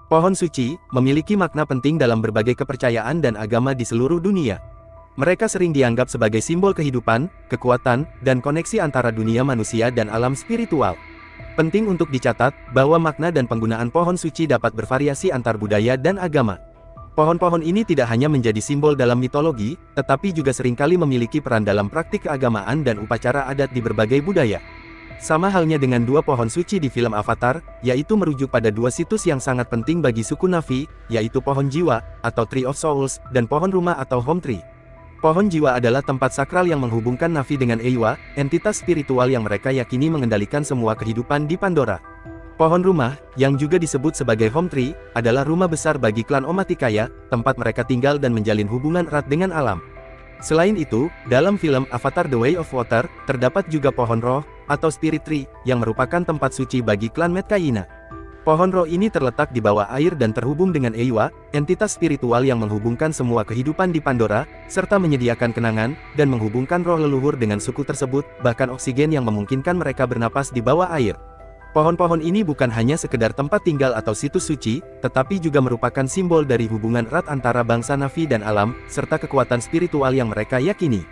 Pohon suci memiliki makna penting dalam berbagai kepercayaan dan agama di seluruh dunia. Mereka sering dianggap sebagai simbol kehidupan, kekuatan, dan koneksi antara dunia manusia dan alam spiritual. Penting untuk dicatat bahwa makna dan penggunaan pohon suci dapat bervariasi antar budaya dan agama. Pohon-pohon ini tidak hanya menjadi simbol dalam mitologi, tetapi juga seringkali memiliki peran dalam praktik keagamaan dan upacara adat di berbagai budaya. Sama halnya dengan dua pohon suci di film Avatar, yaitu merujuk pada dua situs yang sangat penting bagi suku Na'vi, yaitu pohon jiwa, atau Tree of Souls, dan pohon rumah atau Home Tree. Pohon jiwa adalah tempat sakral yang menghubungkan Na'vi dengan Eywa, entitas spiritual yang mereka yakini mengendalikan semua kehidupan di Pandora. Pohon rumah, yang juga disebut sebagai Home Tree, adalah rumah besar bagi klan Omaticaya, tempat mereka tinggal dan menjalin hubungan erat dengan alam. Selain itu, dalam film Avatar The Way of Water, terdapat juga pohon roh, atau Spirit Tree, yang merupakan tempat suci bagi klan Metkayina. Pohon roh ini terletak di bawah air dan terhubung dengan Eywa, entitas spiritual yang menghubungkan semua kehidupan di Pandora, serta menyediakan kenangan, dan menghubungkan roh leluhur dengan suku tersebut, bahkan oksigen yang memungkinkan mereka bernapas di bawah air. Pohon-pohon ini bukan hanya sekedar tempat tinggal atau situs suci, tetapi juga merupakan simbol dari hubungan erat antara bangsa Na'vi dan alam, serta kekuatan spiritual yang mereka yakini.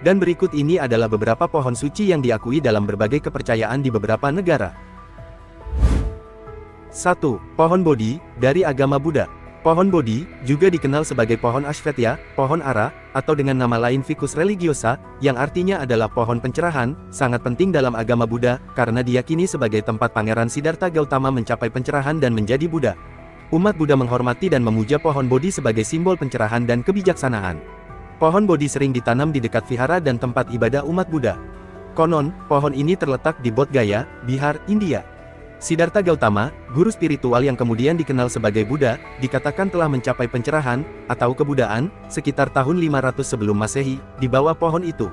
Dan berikut ini adalah beberapa pohon suci yang diakui dalam berbagai kepercayaan di beberapa negara. 1. Pohon Bodhi, dari agama Buddha. Pohon Bodhi, juga dikenal sebagai pohon Ashvatya, pohon ara, atau dengan nama lain Ficus religiosa, yang artinya adalah pohon pencerahan, sangat penting dalam agama Buddha, karena diyakini sebagai tempat Pangeran Siddhartha Gautama mencapai pencerahan dan menjadi Buddha. Umat Buddha menghormati dan memuja pohon Bodhi sebagai simbol pencerahan dan kebijaksanaan. Pohon Bodhi sering ditanam di dekat vihara dan tempat ibadah umat Buddha. Konon, pohon ini terletak di Bodh Gaya, Bihar, India. Siddhartha Gautama, guru spiritual yang kemudian dikenal sebagai Buddha, dikatakan telah mencapai pencerahan, atau kebudaan, sekitar tahun 500 sebelum Masehi, di bawah pohon itu.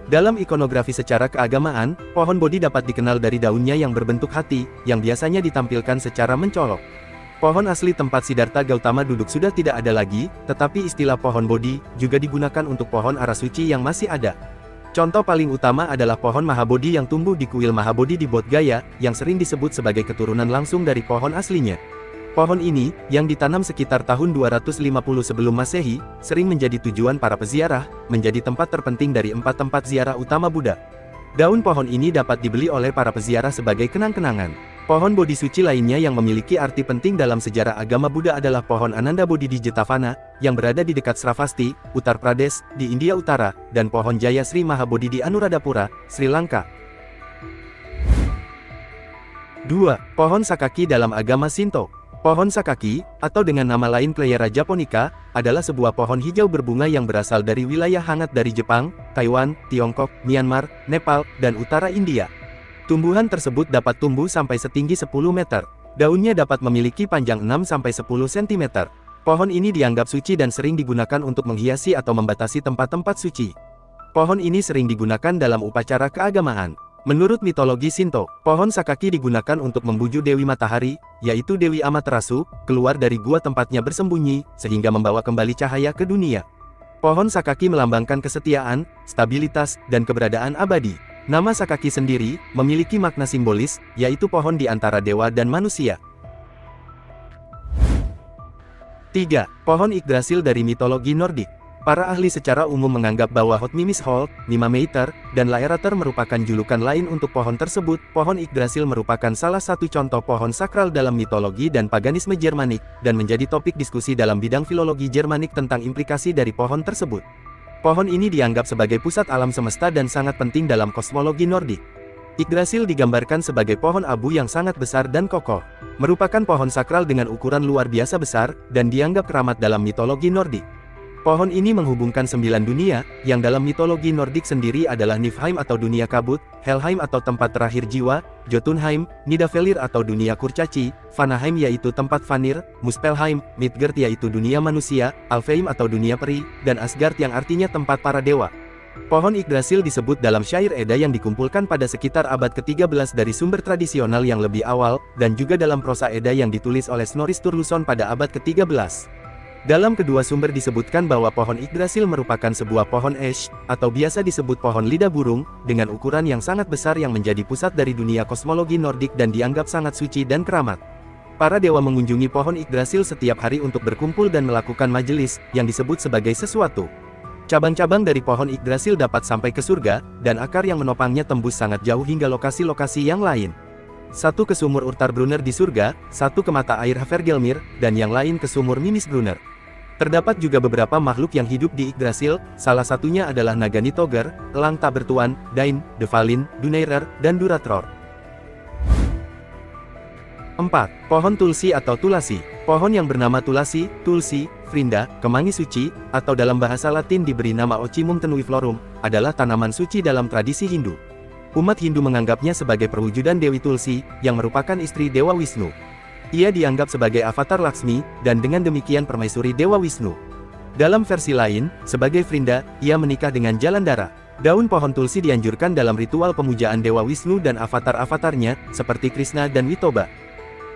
Dalam ikonografi secara keagamaan, pohon Bodhi dapat dikenal dari daunnya yang berbentuk hati, yang biasanya ditampilkan secara mencolok. Pohon asli tempat Siddhartha Gautama duduk sudah tidak ada lagi, tetapi istilah pohon Bodhi juga digunakan untuk pohon ara suci yang masih ada. Contoh paling utama adalah pohon Mahabodhi yang tumbuh di kuil Mahabodhi di Bodh Gaya, yang sering disebut sebagai keturunan langsung dari pohon aslinya. Pohon ini, yang ditanam sekitar tahun 250 sebelum Masehi, sering menjadi tujuan para peziarah, menjadi tempat terpenting dari 4 tempat ziarah utama Buddha. Daun pohon ini dapat dibeli oleh para peziarah sebagai kenang-kenangan. Pohon Bodhi suci lainnya yang memiliki arti penting dalam sejarah agama Buddha adalah pohon Ananda Bodhi di Jetavana, yang berada di dekat Sravasti, Uttar Pradesh, di India Utara, dan pohon Jaya Sri Mahabodhi di Anuradhapura, Sri Lanka. 2. Pohon Sakaki dalam agama Shinto. Pohon Sakaki, atau dengan nama lain Cleyera japonica, adalah sebuah pohon hijau berbunga yang berasal dari wilayah hangat dari Jepang, Taiwan, Tiongkok, Myanmar, Nepal, dan utara India. Tumbuhan tersebut dapat tumbuh sampai setinggi 10 meter. Daunnya dapat memiliki panjang 6-10 cm. Pohon ini dianggap suci dan sering digunakan untuk menghiasi atau membatasi tempat-tempat suci. Pohon ini sering digunakan dalam upacara keagamaan. Menurut mitologi Shinto, pohon Sakaki digunakan untuk membujuk Dewi Matahari, yaitu Dewi Amaterasu, keluar dari gua tempatnya bersembunyi, sehingga membawa kembali cahaya ke dunia. Pohon Sakaki melambangkan kesetiaan, stabilitas, dan keberadaan abadi. Nama Sakaki sendiri memiliki makna simbolis, yaitu pohon di antara dewa dan manusia. 3. Pohon Yggdrasil dari mitologi Nordik. Para ahli secara umum menganggap bahwa Hotmimishol, Mimameiter, dan Laerater merupakan julukan lain untuk pohon tersebut. Pohon Yggdrasil merupakan salah satu contoh pohon sakral dalam mitologi dan paganisme Jermanik, dan menjadi topik diskusi dalam bidang filologi Jermanik tentang implikasi dari pohon tersebut. Pohon ini dianggap sebagai pusat alam semesta dan sangat penting dalam kosmologi Nordik. Yggdrasil digambarkan sebagai pohon abu yang sangat besar dan kokoh. Merupakan pohon sakral dengan ukuran luar biasa besar, dan dianggap keramat dalam mitologi Nordik. Pohon ini menghubungkan 9 dunia, yang dalam mitologi Nordik sendiri adalah Niflheim atau dunia kabut, Helheim atau tempat terakhir jiwa, Jotunheim, Nidavellir atau dunia kurcaci, Vanaheim yaitu tempat Vanir, Muspelheim, Midgard yaitu dunia manusia, Alfheim atau dunia peri, dan Asgard yang artinya tempat para dewa. Pohon Yggdrasil disebut dalam syair Edda yang dikumpulkan pada sekitar abad ke-13 dari sumber tradisional yang lebih awal, dan juga dalam prosa Edda yang ditulis oleh Snorri Sturluson pada abad ke-13. Dalam kedua sumber disebutkan bahwa pohon Yggdrasil merupakan sebuah pohon es, atau biasa disebut pohon lidah burung, dengan ukuran yang sangat besar yang menjadi pusat dari dunia kosmologi Nordik dan dianggap sangat suci dan keramat. Para dewa mengunjungi pohon Yggdrasil setiap hari untuk berkumpul dan melakukan majelis, yang disebut sebagai sesuatu. Cabang-cabang dari pohon Yggdrasil dapat sampai ke surga, dan akar yang menopangnya tembus sangat jauh hingga lokasi-lokasi yang lain. Satu ke sumur Urtarbrunner di surga, satu ke mata air Havergelmir, dan yang lain ke sumur Mimisbrunner. Terdapat juga beberapa makhluk yang hidup di Yggdrasil, salah satunya adalah naga Nitoger, elang tak bertuan, Dain, Dvalin, Dunairer, dan Duratror. 4. Pohon Tulsi atau Tulasi. Pohon yang bernama Tulasi, Tulsi, Frinda, Kemangi Suci, atau dalam bahasa Latin diberi nama Ocimum tenuiflorum, adalah tanaman suci dalam tradisi Hindu. Umat Hindu menganggapnya sebagai perwujudan Dewi Tulsi, yang merupakan istri Dewa Wisnu. Ia dianggap sebagai avatar Laksmi, dan dengan demikian permaisuri Dewa Wisnu. Dalam versi lain, sebagai Frinda, ia menikah dengan Jalandhara. Daun pohon Tulsi dianjurkan dalam ritual pemujaan Dewa Wisnu dan avatar-avatarnya, seperti Krishna dan Witoba.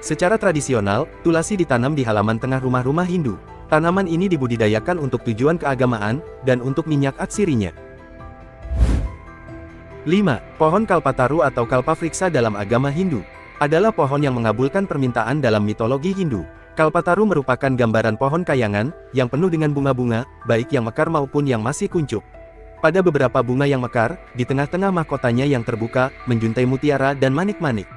Secara tradisional, Tulasi ditanam di halaman tengah rumah-rumah Hindu. Tanaman ini dibudidayakan untuk tujuan keagamaan, dan untuk minyak atsirinya. 5. Pohon Kalpataru atau Kalpavriksha dalam agama Hindu adalah pohon yang mengabulkan permintaan dalam mitologi Hindu. Kalpataru merupakan gambaran pohon kayangan, yang penuh dengan bunga-bunga, baik yang mekar maupun yang masih kuncup. Pada beberapa bunga yang mekar, di tengah-tengah mahkotanya yang terbuka, menjuntai mutiara dan manik-manik.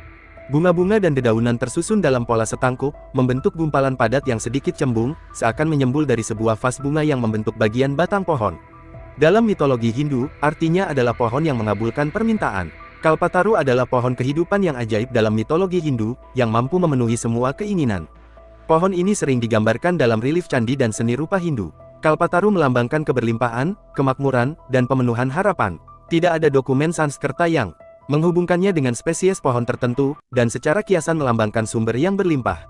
Bunga-bunga dan dedaunan tersusun dalam pola setangkup, membentuk gumpalan padat yang sedikit cembung, seakan menyembul dari sebuah vas bunga yang membentuk bagian batang pohon. Dalam mitologi Hindu, artinya adalah pohon yang mengabulkan permintaan. Kalpataru adalah pohon kehidupan yang ajaib dalam mitologi Hindu, yang mampu memenuhi semua keinginan. Pohon ini sering digambarkan dalam relief candi dan seni rupa Hindu. Kalpataru melambangkan keberlimpahan, kemakmuran, dan pemenuhan harapan. Tidak ada dokumen Sanskerta yang menghubungkannya dengan spesies pohon tertentu, dan secara kiasan melambangkan sumber yang berlimpah.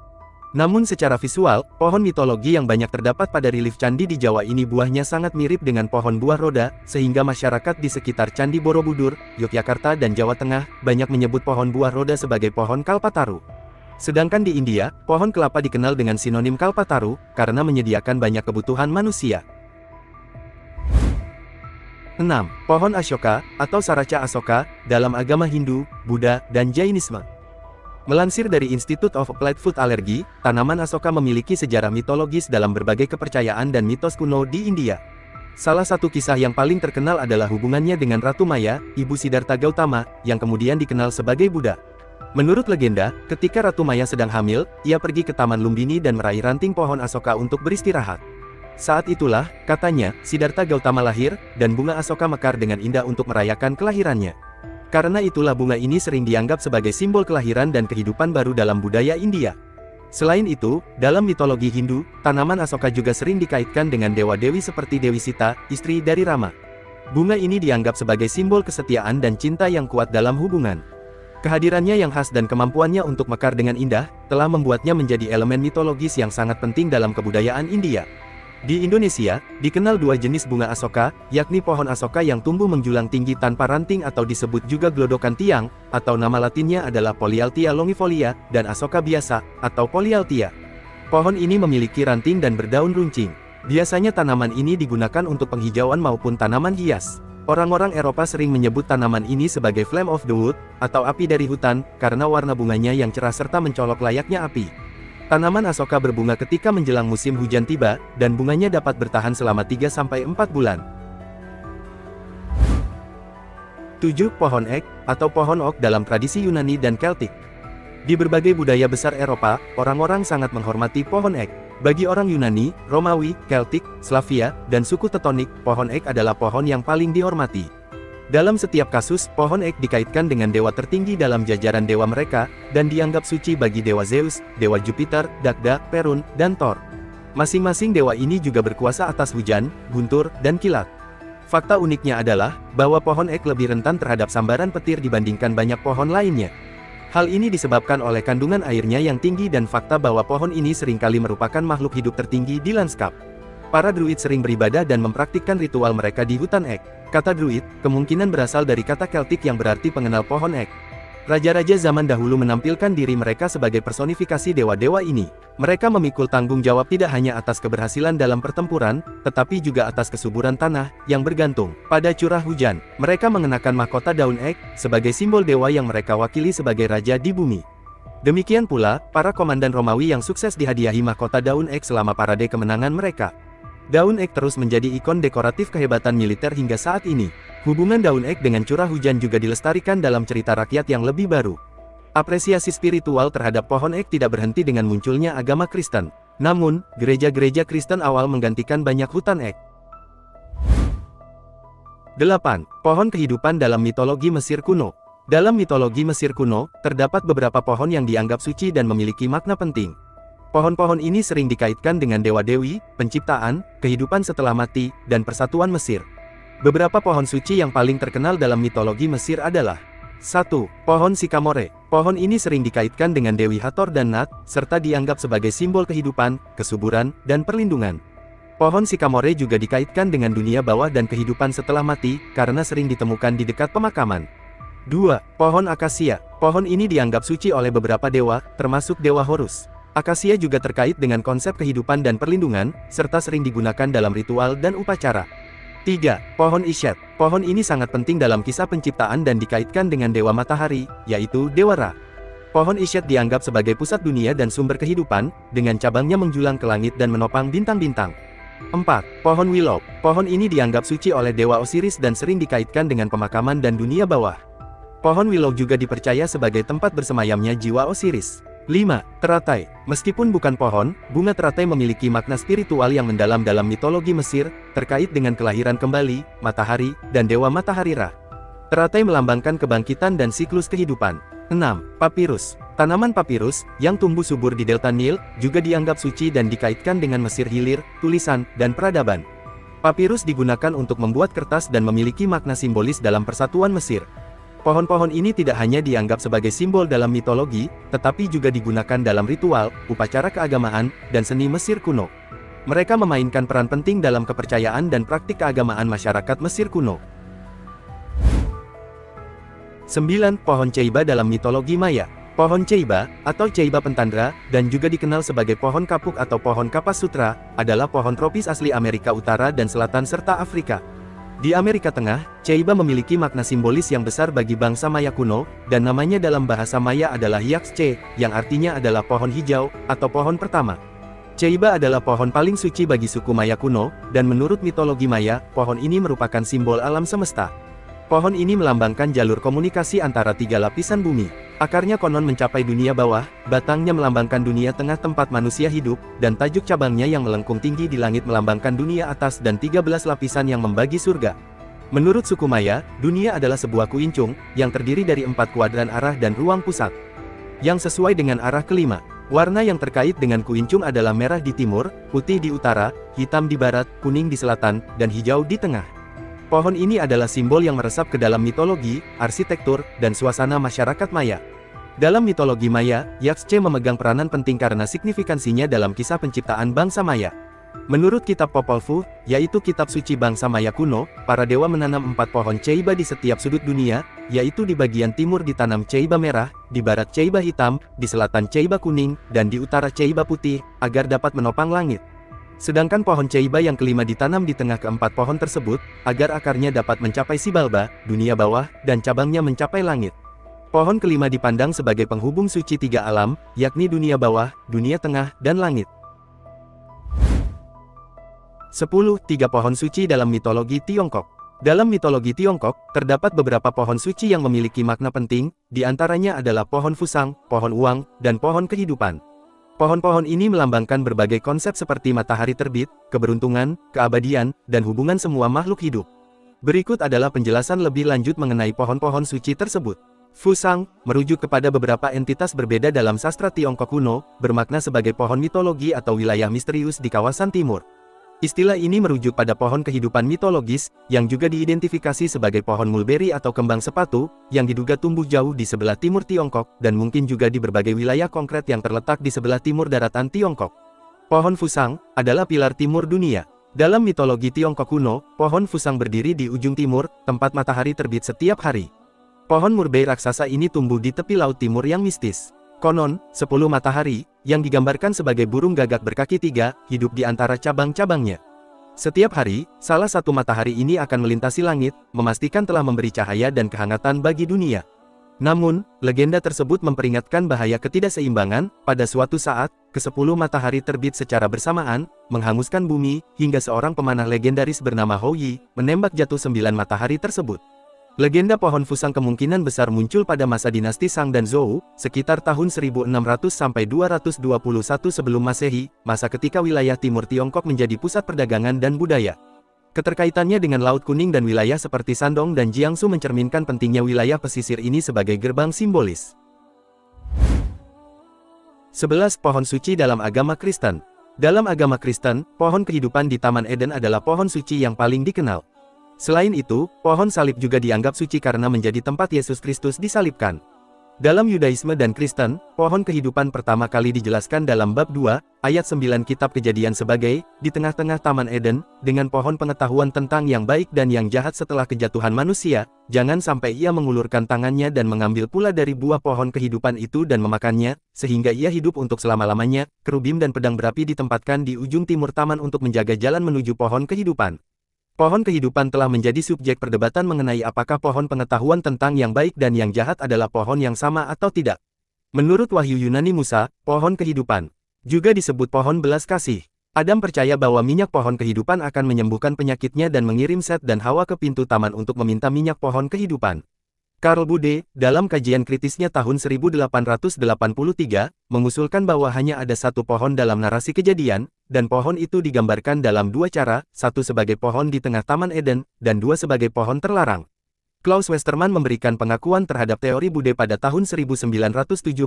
Namun secara visual, pohon mitologi yang banyak terdapat pada relief candi di Jawa ini buahnya sangat mirip dengan pohon buah roda, sehingga masyarakat di sekitar Candi Borobudur, Yogyakarta dan Jawa Tengah, banyak menyebut pohon buah roda sebagai pohon Kalpataru. Sedangkan di India, pohon kelapa dikenal dengan sinonim Kalpataru, karena menyediakan banyak kebutuhan manusia. 6. Pohon Ashoka, atau Saraca Asoka, dalam agama Hindu, Buddha, dan Jainisme. Melansir dari Institute of Applied Food Allergy, tanaman Asoka memiliki sejarah mitologis dalam berbagai kepercayaan dan mitos kuno di India. Salah satu kisah yang paling terkenal adalah hubungannya dengan Ratu Maya, ibu Siddhartha Gautama, yang kemudian dikenal sebagai Buddha. Menurut legenda, ketika Ratu Maya sedang hamil, ia pergi ke Taman Lumbini dan meraih ranting pohon Asoka untuk beristirahat. Saat itulah, katanya, Siddhartha Gautama lahir, dan bunga Asoka mekar dengan indah untuk merayakan kelahirannya. Karena itulah bunga ini sering dianggap sebagai simbol kelahiran dan kehidupan baru dalam budaya India. Selain itu, dalam mitologi Hindu, tanaman Asoka juga sering dikaitkan dengan dewa-dewi seperti Dewi Sita, istri dari Rama. Bunga ini dianggap sebagai simbol kesetiaan dan cinta yang kuat dalam hubungan. Kehadirannya yang khas dan kemampuannya untuk mekar dengan indah, telah membuatnya menjadi elemen mitologis yang sangat penting dalam kebudayaan India. Di Indonesia, dikenal dua jenis bunga Asoka, yakni pohon Asoka yang tumbuh menjulang tinggi tanpa ranting atau disebut juga glodokan tiang, atau nama latinnya adalah Polyalthia longifolia, dan Asoka biasa, atau Polyalthia. Pohon ini memiliki ranting dan berdaun runcing. Biasanya tanaman ini digunakan untuk penghijauan maupun tanaman hias. Orang-orang Eropa sering menyebut tanaman ini sebagai flame of the wood, atau api dari hutan, karena warna bunganya yang cerah serta mencolok layaknya api. Tanaman Asoka berbunga ketika menjelang musim hujan tiba, dan bunganya dapat bertahan selama 3-4 bulan. 7. Pohon ek, atau pohon oak dalam tradisi Yunani dan Keltik. Di berbagai budaya besar Eropa, orang-orang sangat menghormati pohon ek. Bagi orang Yunani, Romawi, Keltik, Slavia, dan suku Teutonik, pohon ek adalah pohon yang paling dihormati. Dalam setiap kasus, pohon ek dikaitkan dengan dewa tertinggi dalam jajaran dewa mereka, dan dianggap suci bagi dewa Zeus, dewa Jupiter, Dagda, Perun, dan Thor. Masing-masing dewa ini juga berkuasa atas hujan, guntur, dan kilat. Fakta uniknya adalah, bahwa pohon ek lebih rentan terhadap sambaran petir dibandingkan banyak pohon lainnya. Hal ini disebabkan oleh kandungan airnya yang tinggi dan fakta bahwa pohon ini seringkali merupakan makhluk hidup tertinggi di lanskap. Para druid sering beribadah dan mempraktikkan ritual mereka di hutan ek. Kata druid, kemungkinan berasal dari kata Keltik yang berarti pengenal pohon ek. Raja-raja zaman dahulu menampilkan diri mereka sebagai personifikasi dewa-dewa ini. Mereka memikul tanggung jawab tidak hanya atas keberhasilan dalam pertempuran, tetapi juga atas kesuburan tanah, yang bergantung pada curah hujan. Mereka mengenakan mahkota daun ek, sebagai simbol dewa yang mereka wakili sebagai raja di bumi. Demikian pula, para komandan Romawi yang sukses dihadiahi mahkota daun ek selama parade kemenangan mereka. Daun ek terus menjadi ikon dekoratif kehebatan militer hingga saat ini. Hubungan daun ek dengan curah hujan juga dilestarikan dalam cerita rakyat yang lebih baru. Apresiasi spiritual terhadap pohon ek tidak berhenti dengan munculnya agama Kristen. Namun, gereja-gereja Kristen awal menggantikan banyak hutan ek. 8. Pohon kehidupan dalam mitologi Mesir kuno. Dalam mitologi Mesir kuno, terdapat beberapa pohon yang dianggap suci dan memiliki makna penting. Pohon-pohon ini sering dikaitkan dengan dewa-dewi, penciptaan, kehidupan setelah mati, dan persatuan Mesir. Beberapa pohon suci yang paling terkenal dalam mitologi Mesir adalah 1. Pohon Sikamore. Pohon ini sering dikaitkan dengan Dewi Hathor dan Nat, serta dianggap sebagai simbol kehidupan, kesuburan, dan perlindungan. Pohon Sikamore juga dikaitkan dengan dunia bawah dan kehidupan setelah mati, karena sering ditemukan di dekat pemakaman. 2. Pohon Akasia. Pohon ini dianggap suci oleh beberapa dewa, termasuk Dewa Horus. Akasia juga terkait dengan konsep kehidupan dan perlindungan, serta sering digunakan dalam ritual dan upacara. 3. Pohon Isyat. Pohon ini sangat penting dalam kisah penciptaan dan dikaitkan dengan Dewa Matahari, yaitu Dewa Ra. Pohon Isyat dianggap sebagai pusat dunia dan sumber kehidupan, dengan cabangnya menjulang ke langit dan menopang bintang-bintang. 4. Pohon Willow. Pohon ini dianggap suci oleh Dewa Osiris dan sering dikaitkan dengan pemakaman dan dunia bawah. Pohon Willow juga dipercaya sebagai tempat bersemayamnya jiwa Osiris. 5. Teratai. Meskipun bukan pohon, bunga teratai memiliki makna spiritual yang mendalam dalam mitologi Mesir, terkait dengan kelahiran kembali, matahari, dan Dewa Matahari Ra. Teratai melambangkan kebangkitan dan siklus kehidupan. 6. Papirus. Tanaman papirus, yang tumbuh subur di delta Nil, juga dianggap suci dan dikaitkan dengan Mesir hilir, tulisan, dan peradaban. Papirus digunakan untuk membuat kertas dan memiliki makna simbolis dalam persatuan Mesir. Pohon-pohon ini tidak hanya dianggap sebagai simbol dalam mitologi, tetapi juga digunakan dalam ritual, upacara keagamaan, dan seni Mesir kuno. Mereka memainkan peran penting dalam kepercayaan dan praktik keagamaan masyarakat Mesir kuno. 9. Pohon Ceiba dalam mitologi Maya. Pohon Ceiba, atau Ceiba pentandra, dan juga dikenal sebagai pohon kapuk atau pohon kapas sutra, adalah pohon tropis asli Amerika Utara dan Selatan serta Afrika. Di Amerika Tengah, Ceiba memiliki makna simbolis yang besar bagi bangsa Maya kuno, dan namanya dalam bahasa Maya adalah Yaxche, yang artinya adalah pohon hijau, atau pohon pertama. Ceiba adalah pohon paling suci bagi suku Maya kuno, dan menurut mitologi Maya, pohon ini merupakan simbol alam semesta. Pohon ini melambangkan jalur komunikasi antara 3 lapisan bumi. Akarnya konon mencapai dunia bawah, batangnya melambangkan dunia tengah tempat manusia hidup, dan tajuk cabangnya yang melengkung tinggi di langit melambangkan dunia atas dan 13 lapisan yang membagi surga. Menurut suku Maya, dunia adalah sebuah kuincung, yang terdiri dari 4 kuadran arah dan ruang pusat. Yang sesuai dengan arah kelima. Warna yang terkait dengan kuincung adalah merah di timur, putih di utara, hitam di barat, kuning di selatan, dan hijau di tengah. Pohon ini adalah simbol yang meresap ke dalam mitologi, arsitektur, dan suasana masyarakat Maya. Dalam mitologi Maya, Yaxche memegang peranan penting karena signifikansinya dalam kisah penciptaan bangsa Maya. Menurut kitab Popol Vuh, yaitu kitab suci bangsa Maya kuno, para dewa menanam 4 pohon Ceiba di setiap sudut dunia, yaitu di bagian timur ditanam Ceiba merah, di barat Ceiba hitam, di selatan Ceiba kuning, dan di utara Ceiba putih, agar dapat menopang langit. Sedangkan pohon Ceiba yang kelima ditanam di tengah keempat pohon tersebut, agar akarnya dapat mencapai Sibalba, dunia bawah, dan cabangnya mencapai langit. Pohon kelima dipandang sebagai penghubung suci 3 alam, yakni dunia bawah, dunia tengah, dan langit. 10. 3 pohon suci dalam mitologi Tiongkok. Dalam mitologi Tiongkok, terdapat beberapa pohon suci yang memiliki makna penting, di antaranya adalah pohon Fusang, pohon Uang, dan pohon kehidupan. Pohon-pohon ini melambangkan berbagai konsep seperti matahari terbit, keberuntungan, keabadian, dan hubungan semua makhluk hidup. Berikut adalah penjelasan lebih lanjut mengenai pohon-pohon suci tersebut. Fusang, merujuk kepada beberapa entitas berbeda dalam sastra Tiongkok kuno, bermakna sebagai pohon mitologi atau wilayah misterius di kawasan timur. Istilah ini merujuk pada pohon kehidupan mitologis, yang juga diidentifikasi sebagai pohon mulberry atau kembang sepatu, yang diduga tumbuh jauh di sebelah timur Tiongkok, dan mungkin juga di berbagai wilayah konkret yang terletak di sebelah timur daratan Tiongkok. Pohon Fusang adalah pilar timur dunia. Dalam mitologi Tiongkok kuno, pohon Fusang berdiri di ujung timur, tempat matahari terbit setiap hari. Pohon murbei raksasa ini tumbuh di tepi laut timur yang mistis. Konon, 10 matahari, yang digambarkan sebagai burung gagak berkaki 3, hidup di antara cabang-cabangnya. Setiap hari, salah satu matahari ini akan melintasi langit, memastikan telah memberi cahaya dan kehangatan bagi dunia. Namun, legenda tersebut memperingatkan bahaya ketidakseimbangan. Pada suatu saat, ke-10 matahari terbit secara bersamaan, menghanguskan bumi, hingga seorang pemanah legendaris bernama Hou Yi, menembak jatuh 9 matahari tersebut. Legenda pohon Fusang kemungkinan besar muncul pada masa dinasti Shang dan Zhou, sekitar tahun 1600 sampai 221 sebelum Masehi, masa ketika wilayah timur Tiongkok menjadi pusat perdagangan dan budaya. Keterkaitannya dengan Laut Kuning dan wilayah seperti Shandong dan Jiangsu mencerminkan pentingnya wilayah pesisir ini sebagai gerbang simbolis. 11 Pohon suci dalam agama Kristen. Dalam agama Kristen, pohon kehidupan di Taman Eden adalah pohon suci yang paling dikenal. Selain itu, pohon salib juga dianggap suci karena menjadi tempat Yesus Kristus disalibkan. Dalam Yudaisme dan Kristen, pohon kehidupan pertama kali dijelaskan dalam bab 2, ayat 9 Kitab Kejadian sebagai, di tengah-tengah Taman Eden, dengan pohon pengetahuan tentang yang baik dan yang jahat setelah kejatuhan manusia, jangan sampai ia mengulurkan tangannya dan mengambil pula dari buah pohon kehidupan itu dan memakannya, sehingga ia hidup untuk selama-lamanya. Kerubim dan pedang berapi ditempatkan di ujung timur taman untuk menjaga jalan menuju pohon kehidupan. Pohon kehidupan telah menjadi subjek perdebatan mengenai apakah pohon pengetahuan tentang yang baik dan yang jahat adalah pohon yang sama atau tidak. Menurut Wahyu Yunani Musa, pohon kehidupan juga disebut pohon belas kasih. Adam percaya bahwa minyak pohon kehidupan akan menyembuhkan penyakitnya dan mengirim Set dan Hawa ke pintu taman untuk meminta minyak pohon kehidupan. Karl Bude, dalam kajian kritisnya tahun 1883, mengusulkan bahwa hanya ada satu pohon dalam narasi Kejadian, dan pohon itu digambarkan dalam dua cara, satu sebagai pohon di tengah Taman Eden, dan dua sebagai pohon terlarang. Klaus Westermann memberikan pengakuan terhadap teori Bude pada tahun 1976.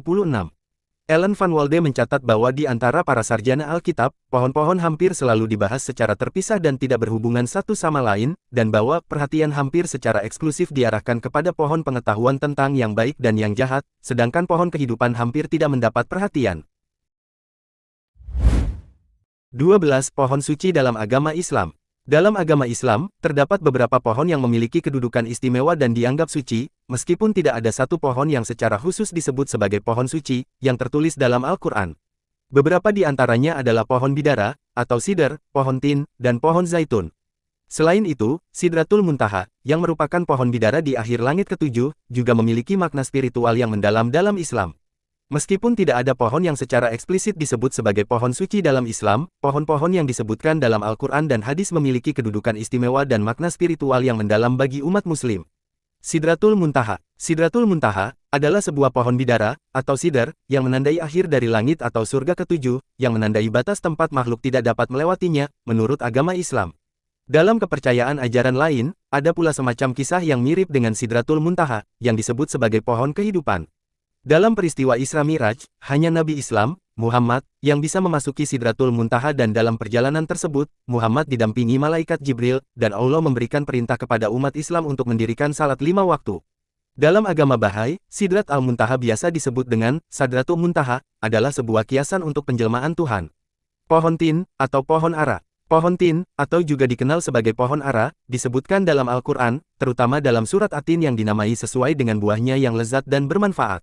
Ellen Van Wolde mencatat bahwa di antara para sarjana Alkitab, pohon-pohon hampir selalu dibahas secara terpisah dan tidak berhubungan satu sama lain, dan bahwa perhatian hampir secara eksklusif diarahkan kepada pohon pengetahuan tentang yang baik dan yang jahat, sedangkan pohon kehidupan hampir tidak mendapat perhatian. 12 Pohon suci dalam agama Islam. Dalam agama Islam, terdapat beberapa pohon yang memiliki kedudukan istimewa dan dianggap suci, meskipun tidak ada satu pohon yang secara khusus disebut sebagai pohon suci, yang tertulis dalam Al-Quran. Beberapa di antaranya adalah pohon bidara, atau sidr, pohon tin, dan pohon zaitun. Selain itu, Sidratul Muntaha, yang merupakan pohon bidara di akhir langit ketujuh, juga memiliki makna spiritual yang mendalam dalam Islam. Meskipun tidak ada pohon yang secara eksplisit disebut sebagai pohon suci dalam Islam, pohon-pohon yang disebutkan dalam Al-Quran dan hadis memiliki kedudukan istimewa dan makna spiritual yang mendalam bagi umat muslim. Sidratul Muntaha. Sidratul Muntaha adalah sebuah pohon bidara, atau sidr, yang menandai akhir dari langit atau surga ketujuh, yang menandai batas tempat makhluk tidak dapat melewatinya, menurut agama Islam. Dalam kepercayaan ajaran lain, ada pula semacam kisah yang mirip dengan Sidratul Muntaha, yang disebut sebagai pohon kehidupan. Dalam peristiwa Isra Miraj, hanya Nabi Islam, Muhammad, yang bisa memasuki Sidratul Muntaha dan dalam perjalanan tersebut, Muhammad didampingi malaikat Jibril, dan Allah memberikan perintah kepada umat Islam untuk mendirikan salat 5 waktu. Dalam agama Bahai, Sidrat al-Muntaha biasa disebut dengan Sadratul Muntaha, adalah sebuah kiasan untuk penjelmaan Tuhan. Pohon tin, atau pohon ara. Pohon tin, atau juga dikenal sebagai pohon ara, disebutkan dalam Al-Quran, terutama dalam surat At-Tin yang dinamai sesuai dengan buahnya yang lezat dan bermanfaat.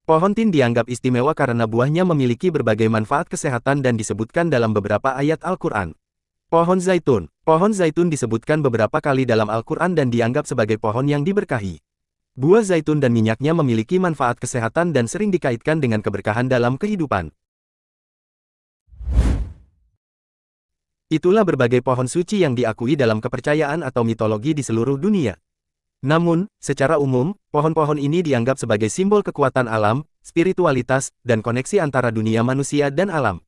Pohon tin dianggap istimewa karena buahnya memiliki berbagai manfaat kesehatan dan disebutkan dalam beberapa ayat Al-Quran. Pohon zaitun. Pohon zaitun disebutkan beberapa kali dalam Al-Quran dan dianggap sebagai pohon yang diberkahi. Buah zaitun dan minyaknya memiliki manfaat kesehatan dan sering dikaitkan dengan keberkahan dalam kehidupan. Itulah berbagai pohon suci yang diakui dalam kepercayaan atau mitologi di seluruh dunia. Namun, secara umum, pohon-pohon ini dianggap sebagai simbol kekuatan alam, spiritualitas, dan koneksi antara dunia manusia dan alam.